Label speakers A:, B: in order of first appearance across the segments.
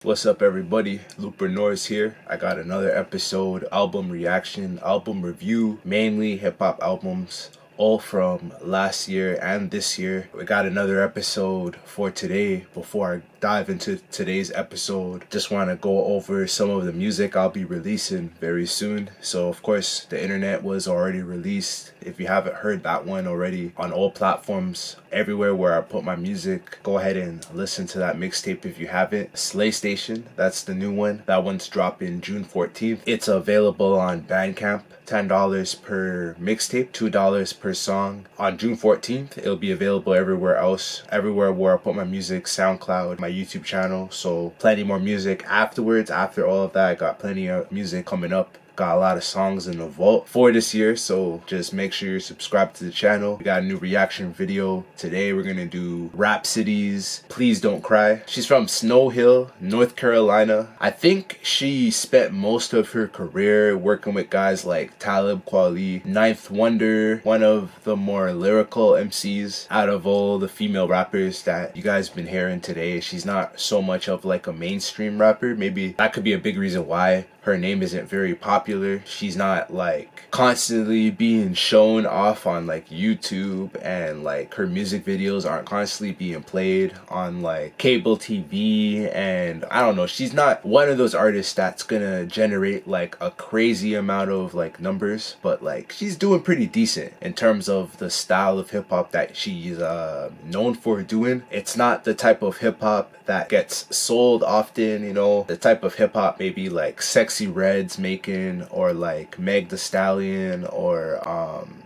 A: What's up everybody, Looper Norris here. I got another episode, album reaction, album review, mainly hip-hop albums, all from last year and this year. We got another episode for today. Before I dive into today's episode, just want to go over some of the music I'll be releasing very soon. So of course, The Internet was already released. If you haven't heard that one already, on all platforms, everywhere where I put my music, go ahead and listen to that mixtape if you haven't. Slay Station, that's the new one. That one's dropping June 14th. It's available on Bandcamp. $10 per mixtape, $2 per song. On June 14th, it'll be available everywhere else, everywhere where I put my music, SoundCloud, my YouTube channel. So plenty more music afterwards. After all of that, I got plenty of music coming up. Got a lot of songs in the vault for this year, so just make sure you're subscribed to the channel. We got a new reaction video today. We're gonna do Rapsody's Please Don't Cry. She's from Snow Hill, North Carolina. I think she spent most of her career working with guys like Talib Kweli, Ninth Wonder, one of the more lyrical MCs out of all the female rappers that you guys been hearing today. She's not so much of like a mainstream rapper. Maybe that could be a big reason why her name isn't very popular. She's not like constantly being shown off on like YouTube, and like her music videos aren't constantly being played on like cable TV, and I don't know, she's not one of those artists that's gonna generate like a crazy amount of like numbers, but like she's doing pretty decent in terms of the style of hip-hop that she's known for doing. It's not the type of hip-hop that gets sold often, you know, the type of hip-hop maybe like Sexy Red's making, or like Meg Thee Stallion, or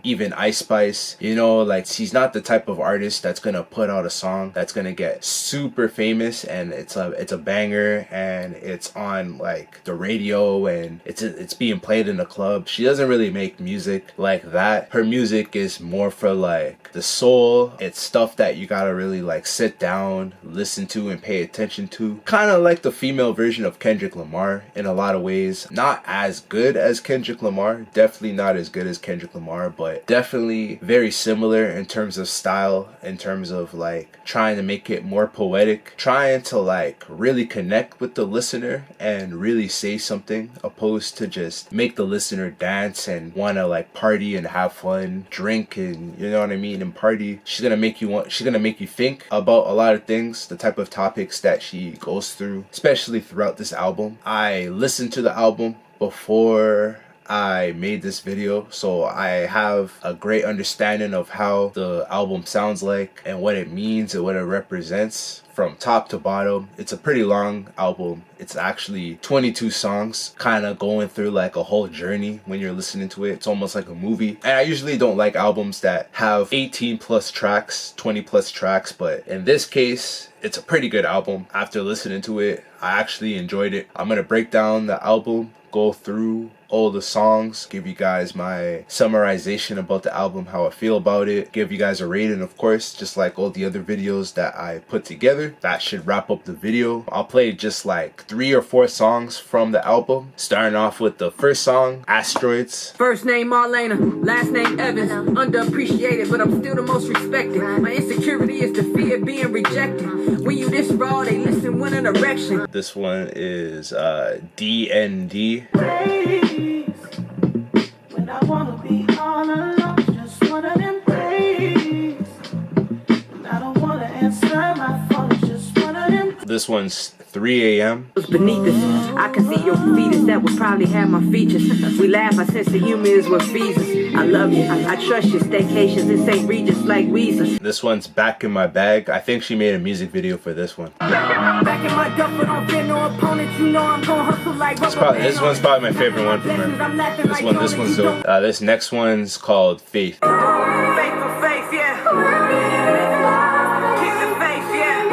A: even Ice Spice. You know, like she's not the type of artist that's gonna put out a song that's gonna get super famous and it's a banger and it's on like the radio and it's being played in a club. She doesn't really make music like that. Her music is more for like the soul. It's stuff that you gotta really like sit down, listen to, and pay attention to. Kind of like the female version of Kendrick Lamar in a lot of ways. Not as good as Kendrick Lamar, definitely not as good as Kendrick Lamar, but definitely very similar in terms of style, in terms of like trying to make it more poetic, trying to like really connect with the listener and really say something, opposed to just make the listener dance and want to like party and have fun, drink, and you know what I mean, and party. She's gonna make you think about a lot of things, the type of topics that she goes through, especially throughout this album. I listened to the album before I made this video, so I have a great understanding of how the album sounds like and what it means and what it represents from top to bottom. It's a pretty long album. It's actually 22 songs, kind of going through like a whole journey when you're listening to it. It's almost like a movie. And I usually don't like albums that have 18 plus tracks, 20 plus tracks, but in this case, it's a pretty good album. After listening to it, I actually enjoyed it. I'm gonna break down the album, go through all the songs, give you guys my summarization about the album, how I feel about it, give you guys a rating, of course, just like all the other videos that I put together. That should wrap up the video. I'll play just like 3 or 4 songs from the album, starting off with the first song, Asteroids.
B: First name Marlena, last name Evans. Underappreciated, but I'm still the most respected. My insecurity is the fear of being rejected. When you this raw, they listen with an erection.
A: This one is DND.
C: When I wanna be all alone, just one of them days. And I don't wanna answer my phone, just one of them.
A: This one's 3 a.m.
B: Beneath us, I can see your fetus that would probably have my features. We laugh, I sense the humor is what feeds us. I love you, I trust you. Staycations in St. Regis like Weezer.
A: This one's Back in My Bag. I think she made a music video for this one.
B: Back in my duff, but don't fear no opponent. You know I'm gonna hustle like
A: This one's probably my favorite one from her. This one's dope. This next one's called Faith.
B: Faith for faith, yeah. Keep the faith, yeah.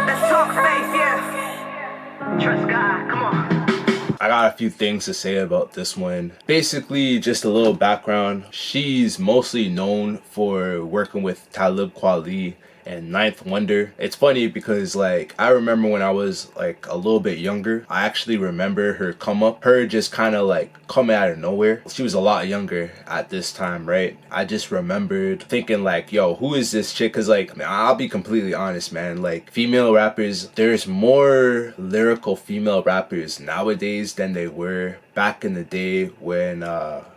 B: Let's talk faith, yeah. Trust God, come on.
A: I got a few things to say about this one. Basically, just a little background. She's mostly known for working with Talib Kweli and Ninth Wonder. It's funny because like I remember when I was like a little bit younger, I actually remember her come up, her just kind of like come out of nowhere. She was a lot younger at this time, right? I just remembered thinking like, yo, who is this chick? Cause like, man, I'll be completely honest, man, like female rappers, there's more lyrical female rappers nowadays than they were back in the day when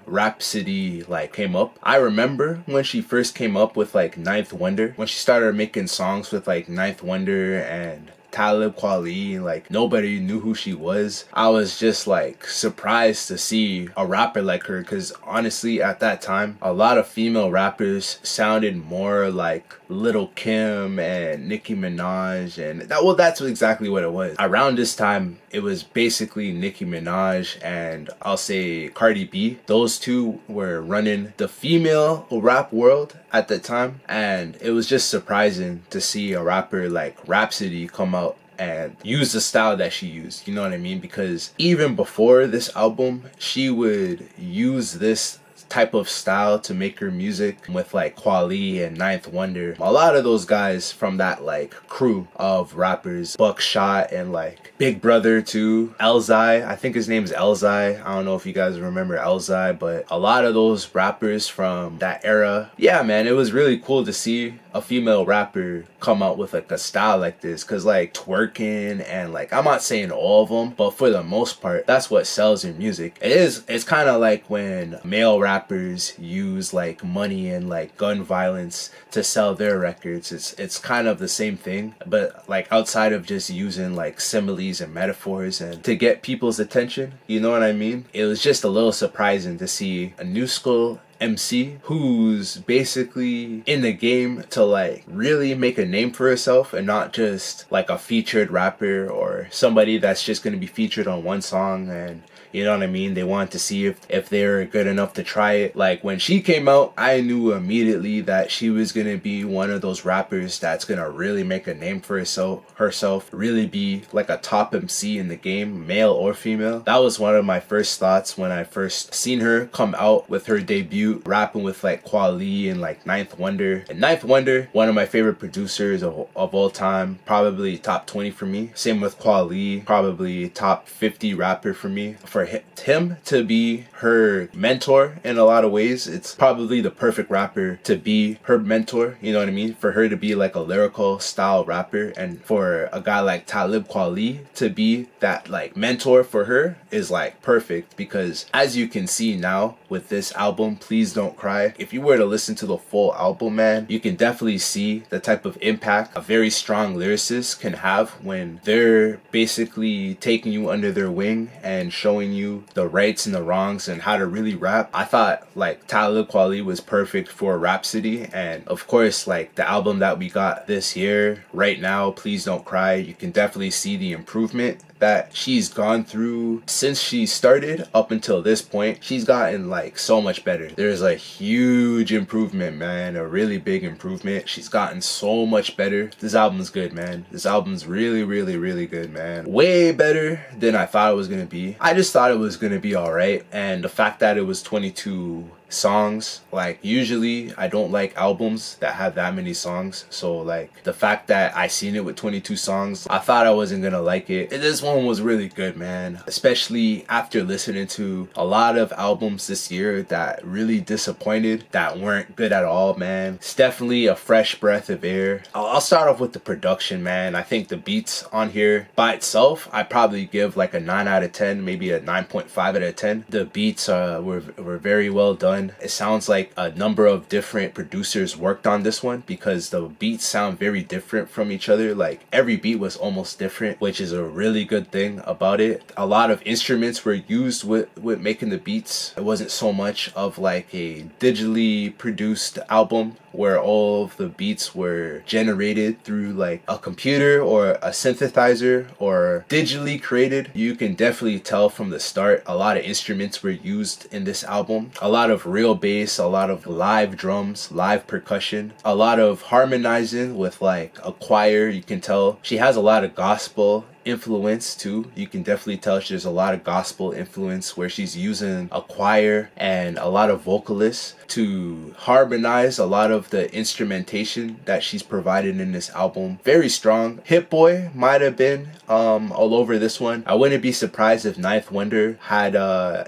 A: Rapsody like came up. I remember when she first came up with like Ninth Wonder, when she started making songs with like Ninth Wonder and Talib Kweli, like nobody knew who she was. I was just like surprised to see a rapper like her, because honestly at that time a lot of female rappers sounded more like Lil' Kim and Nicki Minaj, and that's exactly what it was. Around this time it was basically Nicki Minaj and I'll say Cardi B. Those two were running the female rap world at the time, and it was just surprising to see a rapper like Rapsody come out and use the style that she used, you know what I mean? Because even before this album, she would use this type of style to make her music with like Kweli and Ninth Wonder. A lot of those guys from that like crew of rappers, Buckshot and like Big Brother too, Elzai, I think his name is Elzai. I don't know if you guys remember Elzai, but a lot of those rappers from that era, yeah man, it was really cool to see a female rapper come out with like a style like this, because like twerking and like, I'm not saying all of them, but for the most part that's what sells in music. It's kind of like when male rappers use like money and like gun violence to sell their records. It's kind of the same thing, but like outside of just using like similes and metaphors and to get people's attention, you know what I mean? It was just a little surprising to see a new school MC who's basically in the game to like really make a name for herself and not just like a featured rapper or somebody that's just going to be featured on one song, and you know what I mean? They want to see if they're good enough to try it. Like when she came out, I knew immediately that she was going to be one of those rappers that's going to really make a name for herself, really be like a top MC in the game, male or female. That was one of my first thoughts when I first seen her come out with her debut, rapping with like Kweli and like Ninth Wonder. And Ninth Wonder, one of my favorite producers of all time, probably top 20 for me. Same with Kweli, probably top 50 rapper for me. For him to be her mentor in a lot of ways, it's probably the perfect rapper to be her mentor, you know what I mean? For her to be like a lyrical style rapper, and for a guy like Talib Kweli to be that like mentor for her is like perfect, because as you can see now with this album, Please Don't Cry, if you were to listen to the full album, man, you can definitely see the type of impact a very strong lyricist can have when they're basically taking you under their wing and showing you the rights and the wrongs and how to really rap. I thought like Talib Kweli was perfect for Rapsody, and of course like the album that we got this year right now, Please Don't Cry, you can definitely see the improvement that she's gone through since she started up until this point. She's gotten like so much better. There's a huge improvement, man, a really big improvement. She's gotten so much better. This album's good, man. This album's really, really, really good, man. Way better than I thought it was gonna be. I just thought it was gonna be alright, and the fact that it was 22 songs, like usually I don't like albums that have that many songs, so like the fact that I seen it with 22 songs, I thought I wasn't gonna like it. And this one was really good, man, especially after listening to a lot of albums this year that really disappointed, that weren't good at all, man. It's definitely a fresh breath of air. I'll start off with the production, man. I think the beats on here by itself, I probably give like a 9 out of 10, maybe a 9.5 out of 10. The beats were very well done. It sounds like a number of different producers worked on this one, because the beats sound very different from each other. Like every beat was almost different, which is a really good thing about it. A lot of instruments were used with making the beats. It wasn't so much of like a digitally produced album where all of the beats were generated through like a computer or a synthesizer or digitally created. You can definitely tell from the start a lot of instruments were used in this album. A lot of real bass, a lot of live drums, live percussion, a lot of harmonizing with like a choir. You can tell she has a lot of gospel influence too. You can definitely tell there's a lot of gospel influence where she's using a choir and a lot of vocalists to harmonize a lot of the instrumentation that she's provided in this album. Very strong. Hit Boy might have been all over this one. I wouldn't be surprised if Ninth Wonder had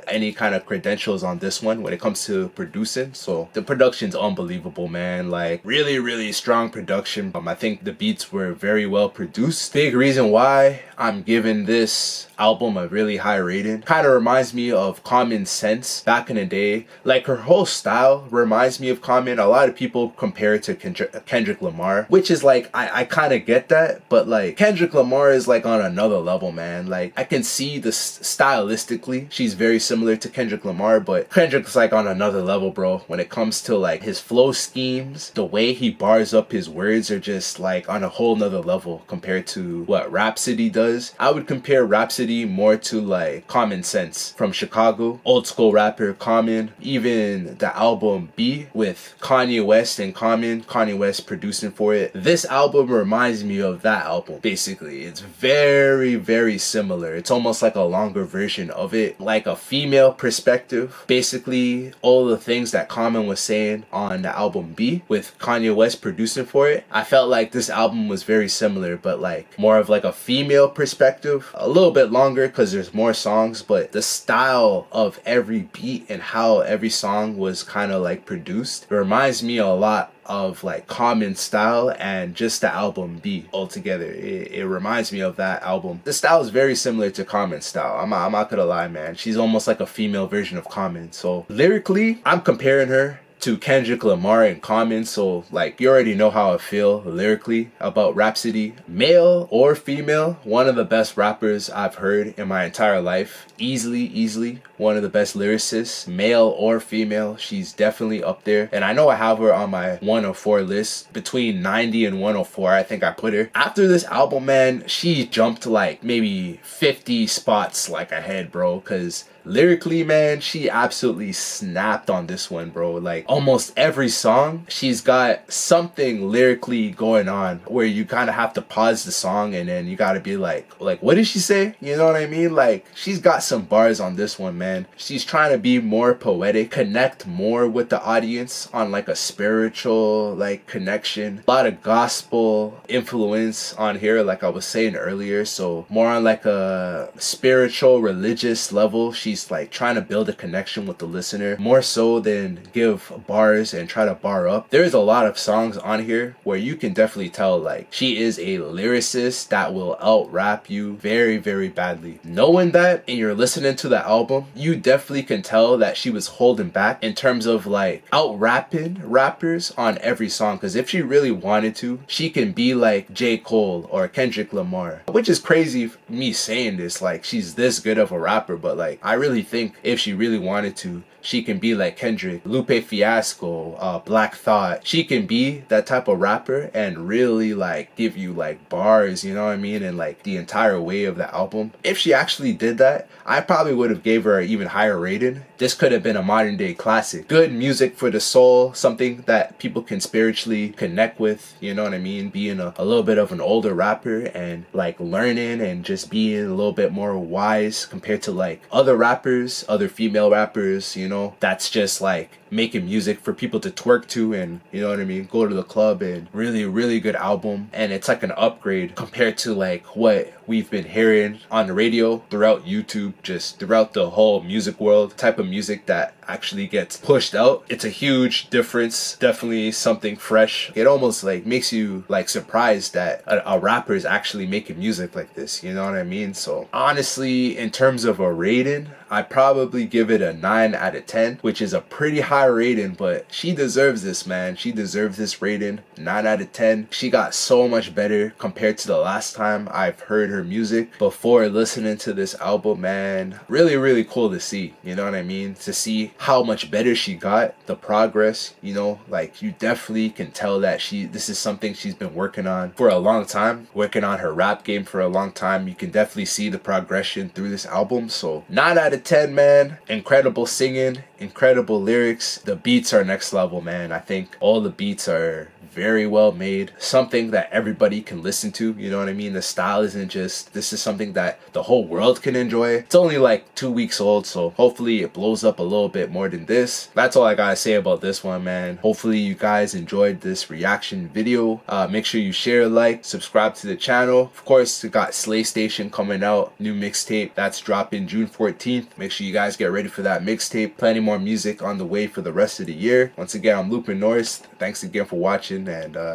A: any kind of credentials on this one when it comes to producing. So the production's unbelievable, man. Like really strong production. I think the beats were very well produced. Big reason why I'm giving this album a really high rating. Kind of reminds me of Common Sense back in the day. Like her whole style reminds me of Common. A lot of people compare it to Kendrick Lamar, which is like, I kind of get that, but like Kendrick Lamar is like on another level, man. Like I can see the stylistically she's very similar to Kendrick Lamar, but Kendrick's like on another level, bro. When it comes to like his flow schemes, the way he bars up his words are just like on a whole nother level compared to what Rapsody does. I would compare Rapsody more to like Common Sense from Chicago, old school rapper Common. Even the album B with Kanye West and Common, Kanye West producing for it. This album reminds me of that album. Basically, it's very similar. It's almost like a longer version of it, like a female perspective. Basically, all the things that Common was saying on the album B with Kanye West producing for it. I felt like this album was very similar, but like more of like a female perspective. A little bit longer because there's more songs, but the style of every beat and how every song was kind of like produced, it reminds me a lot of like Common style and just the album B altogether. It reminds me of that album. The style is very similar to Common style. I'm not gonna lie, man. She's almost like a female version of Common. So lyrically, I'm comparing her to Kendrick Lamar and Common, so like you already know how I feel lyrically about Rapsody. Male or female, one of the best rappers I've heard in my entire life. Easily one of the best lyricists, male or female. She's definitely up there, and I know I have her on my 104 list. Between 90 and 104, I think I put her. After this album, man, she jumped like maybe 50 spots like ahead, bro, because lyrically, man, she absolutely snapped on this one, bro. Like almost every song, she's got something lyrically going on where you kind of have to pause the song and then you got to be like, what did she say? You know what I mean? Like she's got some bars on this one, man. She's trying to be more poetic, connect more with the audience on like a spiritual like connection. A lot of gospel influence on here, like I was saying earlier. So more on like a spiritual, religious level. She's like trying to build a connection with the listener more so than give bars and try to bar up. There's a lot of songs on here where you can definitely tell like she is a lyricist that will out rap you very badly. Knowing that and you're listening to the album, you definitely can tell that she was holding back in terms of like out rapping rappers on every song, because if she really wanted to, she can be like J. Cole or Kendrick Lamar, which is crazy me saying this, like she's this good of a rapper, but like I really think if she really wanted to, she can be like Kendrick, Lupe Fiasco, Black Thought. She can be that type of rapper and really like give you like bars, you know what I mean? And like the entire way of the album. If she actually did that, I probably would have gave her an even higher rating. This could have been a modern day classic. Good music for the soul, something that people can spiritually connect with, you know what I mean? Being a little bit of an older rapper and like learning and just being a little bit more wise compared to like other rappers, other female rappers, you know, that's just like making music for people to twerk to and, you know what I mean, go to the club. And really good album, and it's like an upgrade compared to like what we've been hearing on the radio, throughout YouTube, just throughout the whole music world. Type of music that actually gets pushed out, it's a huge difference. Definitely something fresh. It almost like makes you like surprised that a rapper is actually making music like this, you know what I mean? So honestly, in terms of a rating, I probably give it a 9 out of 10, which is a pretty high rating, but she deserves this, man. She deserves this rating. 9 out of 10. She got so much better compared to the last time I've heard her music before listening to this album, man. Really cool to see, you know what I mean? To see how much better she got, the progress, you know, like you definitely can tell that this is something she's been working on for a long time, working on her rap game for a long time. You can definitely see the progression through this album. So 9 out of 10, man. Incredible singing, incredible lyrics. The beats are next level, man. I think all the beats are very well made, something that everybody can listen to, you know what I mean? The style isn't just, this is something that the whole world can enjoy. It's only like 2 weeks old, so hopefully it blows up a little bit more than this. That's all I gotta say about this one, man. Hopefully you guys enjoyed this reaction video. Make sure you share, like, subscribe to the channel. Of course, we got Slay Station coming out, new mixtape that's dropping June 14th. Make sure you guys get ready for that mixtape. Plenty more music on the way for the rest of the year. Once again, I'm Norris. Thanks again for watching, and